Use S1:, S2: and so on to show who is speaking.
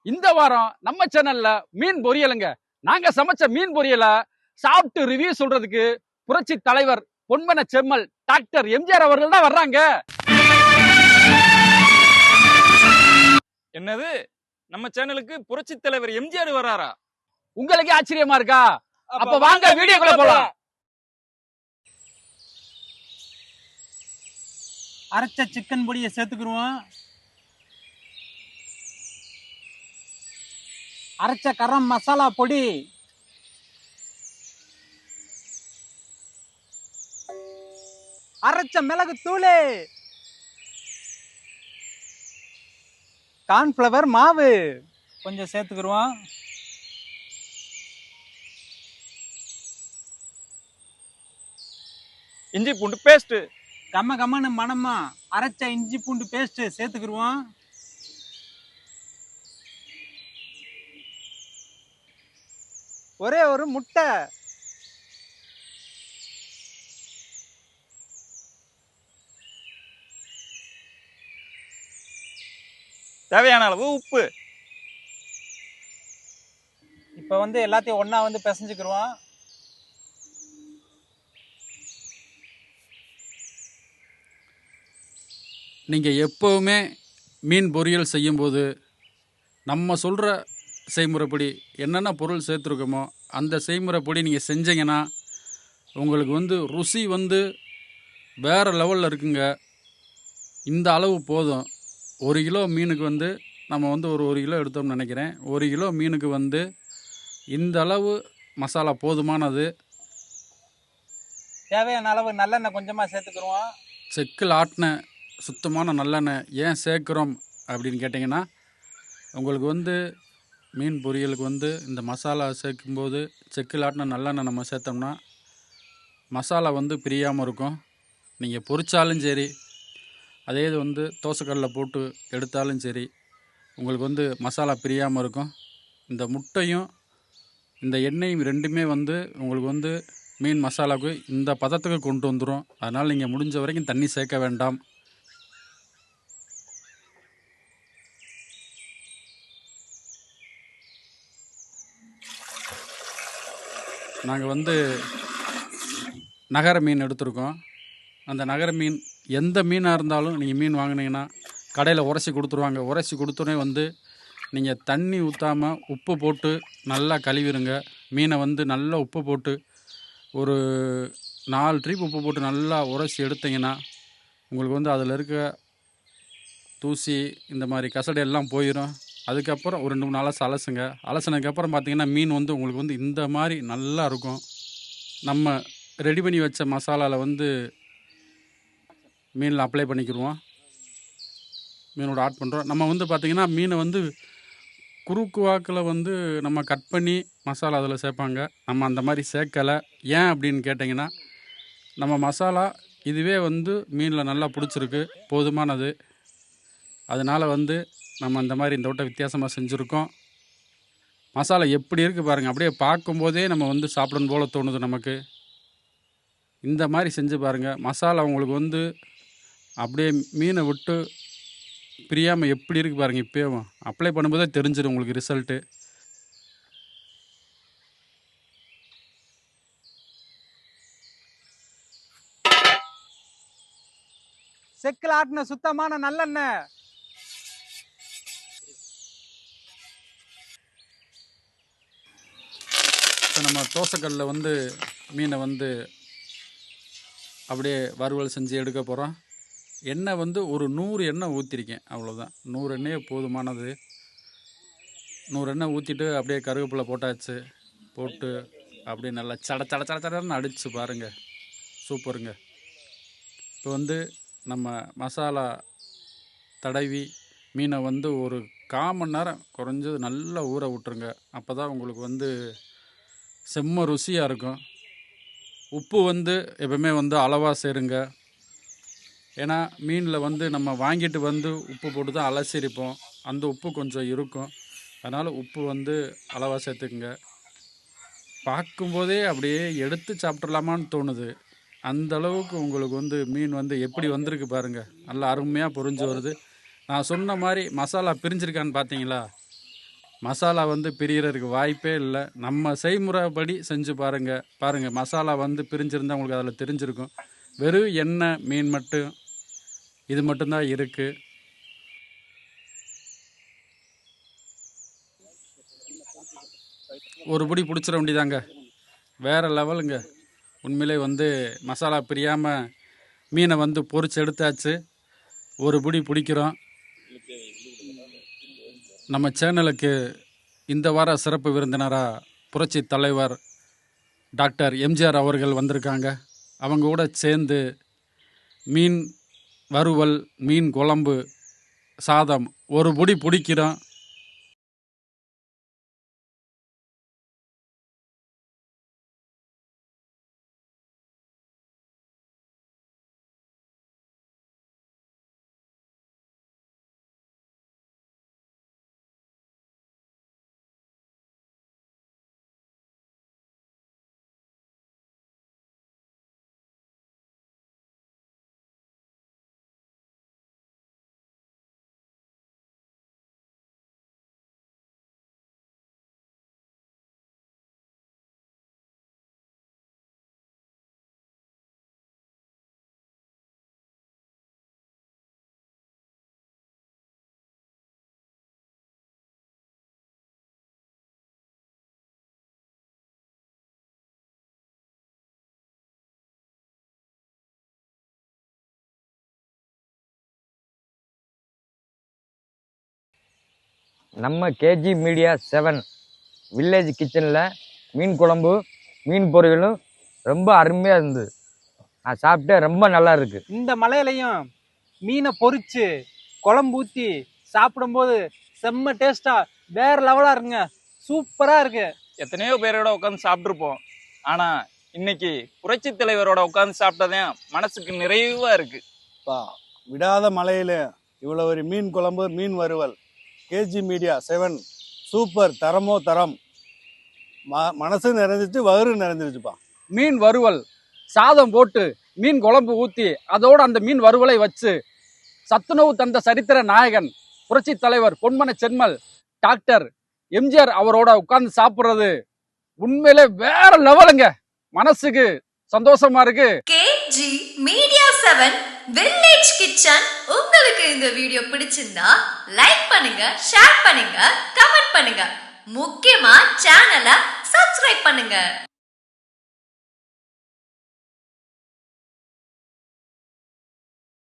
S1: இந்த வாரம் நம்ம சேனல்ல மீன் பொரியலுங்க. நாங்க சமைச்ச மீன் பொரியல சாப்பிட்டு ரிவ்யூ சொல்றதுக்கு புரட்சி தலைவர் பொன்மன செம்மல் டாக்டர் எம்ஜிஆர் அவர்கள் தான் வர்றாங்க.
S2: என்னது, நம்ம சேனலுக்கு புரட்சி தலைவர் எம்ஜிஆர் வராரா?
S1: உங்களுக்கு ஆச்சரியமா இருக்கா? அப்ப வாங்க வீடியோக்குள்ள போலாம்.
S3: அரைச்ச சிக்கன் பொடியை சேர்த்துக்குருவோம். அரைச்ச கரம் மசாலா பொடி, அரைச்ச மிளகு தூள், கார்ன்ஃப்ளவர் மாவு கொஞ்சம் சேர்த்துக்குருவோம்.
S2: இஞ்சி பூண்டு பேஸ்ட்,
S3: கம்மன்னு மணமா அரைச்ச இஞ்சி பூண்டு பேஸ்ட் சேர்த்துக்குருவோம். ஒரே ஒரு முட்டை,
S2: தேவையான அளவு உப்பு.
S3: இப்ப எல்லாத்தையும் ஒண்ணா பிசைஞ்சுக்குருவோம்.
S4: நீங்கள் எப்போவுமே மீன் பொரியல் செய்யும்போது நம்ம சொல்கிற செய்முறைப்படி என்னென்ன பொருள் சேர்த்துருக்கோமோ அந்த செய்முறைப்படி நீங்கள் செஞ்சீங்கன்னா உங்களுக்கு ருசி வேறு லெவலில் இருக்குங்க. இந்த அளவு போதும். 1 கிலோ மீனுக்கு நம்ம ஒரு கிலோ எடுத்தோம்னு நினைக்கிறேன். 1 கிலோ மீனுக்கு இந்த அளவு மசாலா போதுமானது.
S3: தேவையான அளவு நல்லெண்ணெய் கொஞ்சமாக சேர்த்துக்குருவோம்.
S4: செக்கில் ஆட்டின சுத்தமான நல்லெண்ணெய் ஏன் சேர்க்குறோம் அப்படின்னு கேட்டிங்கன்னா, உங்களுக்கு மீன் பொரியலுக்கு இந்த மசாலா சேர்க்கும்போது செக்கில் ஆட்டின நல்லெண்ணெய் நம்ம சேர்த்தோம்னா மசாலா பிரியாமல் இருக்கும். நீங்கள் பொரிச்சாலும் சரி, அதே இது தோசைக்கல்லில் போட்டு எடுத்தாலும் சரி, உங்களுக்கு மசாலா பிரியாமல் இருக்கும். இந்த முட்டையும் இந்த எண்ணெயும் ரெண்டுமே உங்களுக்கு மீன் மசாலாவுக்கு இந்த பதத்துக்கு கொண்டு வந்துடும். அதனால் நீங்கள் முடிஞ்ச வரைக்கும் தண்ணி சேர்க்க வேண்டாம். நாங்கள் நகர மீன் எடுத்திருக்கோம். அந்த நகர மீன் எந்த மீனாக இருந்தாலும் நீங்கள் மீன் வாங்கினீங்கன்னா கடையில் உரைச்சி கொடுத்துருவாங்க. உரைச்சி கொடுத்தோன்னே நீங்கள் தண்ணி ஊற்றாமல் உப்பு போட்டு நல்லா கழுவிடுங்க. மீனை நல்லா உப்பு போட்டு ஒரு 4 ட்ரிப் உப்பு போட்டு நல்லா உரைச்சி எடுத்திங்கன்னா உங்களுக்கு அதில் இருக்க தூசி இந்த மாதிரி கசடு எல்லாம் போயிடும். அதுக்கப்புறம் ஒரு 2-3 நாளாக அலசுங்க. அலசினதுக்கப்புறம் பார்த்தீங்கன்னா மீன் உங்களுக்கு இந்த மாதிரி நல்லா இருக்கும். நம்ம ரெடி பண்ணி வச்ச மசாலாவில் மீனில் அப்ளை பண்ணிக்கிடுவோம். மீனோட ஆட் பண்ணுறோம். நம்ம பார்த்திங்கன்னா மீனை குறுக்கு வாக்கில் நம்ம கட் பண்ணி மசாலா அதில் சேர்ப்பாங்க. நம்ம அந்த மாதிரி சேர்க்கலை. ஏன் அப்படின்னு கேட்டிங்கன்னா, நம்ம மசாலா இதுவே மீனில் நல்லா பிடிச்சிருக்கு, போதுமானது. அதனால் நம்ம அந்த மாதிரி இந்த வட்டம் வித்தியாசமாக செஞ்சுருக்கோம். மசாலா எப்படி இருக்குது பாருங்கள். அப்படியே பார்க்கும்போதே நம்ம சாப்பிடணும் போல் தோணுது நமக்கு. இந்த மாதிரி செஞ்சு பாருங்கள். மசாலா உங்களுக்கு அப்படியே மீனை விட்டு பிரியாமல் எப்படி இருக்குது பாருங்கள். இப்போயும் அப்ளை பண்ணும்போதே தெரிஞ்சிடும் உங்களுக்கு ரிசல்ட்டு.
S3: செக்கில் ஆட்டின சுத்தமான நல்லெண்ணெய்,
S4: இப்போ நம்ம தோசைக்கல்லில் மீனை அப்படியே வறுவல் செஞ்சு எடுக்க போகிறோம். எண்ணெய் ஒரு 100 எண்ணெய் ஊற்றிருக்கேன், அவ்வளோதான். 100 எண்ணெயே போதுமானது. 100 எண்ணெய் ஊற்றிட்டு அப்படியே கருவேப்பிலை போட்டாச்சு. போட்டு அப்படியே நல்லா சடன்னு அடித்து பாருங்கள். சூப்பருங்க. இப்போ நம்ம மசாலா தடவி மீனை ஒரு 1/4 மணி நேரம் குறைஞ்சது நல்லா ஊற விட்டுருங்க. அப்போ தான் உங்களுக்கு செம்ம ருசியாக இருக்கும். உப்பு எப்பவுமே அளவாக சேருங்க. ஏன்னா மீனில் நம்ம வாங்கிட்டு உப்பு போட்டு தான் அலசிருப்போம். அந்த உப்பு கொஞ்சம் இருக்கும். அதனால் உப்பு அளவாக சேர்த்துக்குங்க. பார்க்கும்போதே அப்படியே எடுத்து சாப்பிட்றலாமான்னு தோணுது. அந்த அளவுக்கு உங்களுக்கு மீன் எப்படி வந்திருக்கு பாருங்கள். நல்லா அருமையாக பொரிஞ்சு வருது. நான் சொன்ன மாதிரி மசாலா பிரிஞ்சிருக்கான்னு பார்த்தீங்களா? மசாலா வந்து பிரியறதுக்கு வாய்ப்பே இல்லை. நம்ம செய்முறைப்படி செஞ்சு பாருங்கள் மசாலா வந்து பிரிஞ்சிருந்தால் உங்களுக்கு அதில் தெரிஞ்சிருக்கும். வெறும் எண்ணெய் மீன் மட்டும், இது மட்டும்தான் இருக்குது. ஒரு பிடி பிடிச்சிட வேண்டியதாங்க. வேறு லெவலுங்க. உண்மையிலே வந்து மசாலா பிரியாமல் மீனை வந்து பொரிச்சு எடுத்தாச்சு. ஒரு பிடி பிடிக்கிறோம். நம்ம சேனலுக்கு இந்த வார சிறப்பு விருந்தினராக புரட்சி தலைவர் டாக்டர் எம்ஜிஆர் அவர்கள் வந்திருக்காங்க. அவங்க கூட சேர்ந்து மீன் வறுவல், மீன் குழம்பு, சாதம் ஒரு பிடி பிடிக்கிறோம்.
S5: நம்ம கேஜி மீடியா 7 வில்லேஜ் கிச்சனில் மீன் குழம்பு, மீன் பொரியலும் ரொம்ப அருமையாக இருந்தது. நான் சாப்பிட்டேன், ரொம்ப நல்லா இருக்குது.
S3: இந்த மலையிலையும் மீனை பொரிச்சு குழம்பு ஊற்றி சாப்பிடும்போது செம்ம டேஸ்டா வேற லெவலாக இருக்குங்க. சூப்பராக இருக்கு.
S2: எத்தனையோ பேரோட உட்காந்து சாப்பிட்டுருப்போம். ஆனா இன்னைக்கு புரட்சி தலைவரோட உட்காந்து சாப்பிட்டதான் மனசுக்கு நிறைவா இருக்கு.
S6: விடாத மலையில இவ்வளோ ஒரு மீன் குழம்பு, மீன் வறுவல். கேஜி மீடியா 7 சூப்பர், தரமோ தரம். மனசு நிறைஞ்சிச்சு, வயிறு நிறைஞ்சிருச்சுப்பா.
S1: மீன் வறுவல், சாதம் போட்டு மீன் குழம்பு ஊற்றி அதோட அந்த மீன் வறுவலை வச்சு சத்துணவு தந்த சரித்திர நாயகன் புரட்சி தலைவர் பொன்மன செம்மல் டாக்டர் எம்ஜிஆர் அவரோட உட்கார்ந்து சாப்பிடுறது உண்மையிலே வேற லெவலுங்க. மனசுக்கு சந்தோஷமா இருக்கு.
S7: KG media 7 village kitchen. உங்களுக்கு இந்த வீடியோ பிடிச்சிருந்தா லைக் பண்ணுங்க, ஷேர் பண்ணுங்க, கமெண்ட் பண்ணுங்க. முக்கியமா சேனலை சப்ஸ்கிரைப் பண்ணுங்க.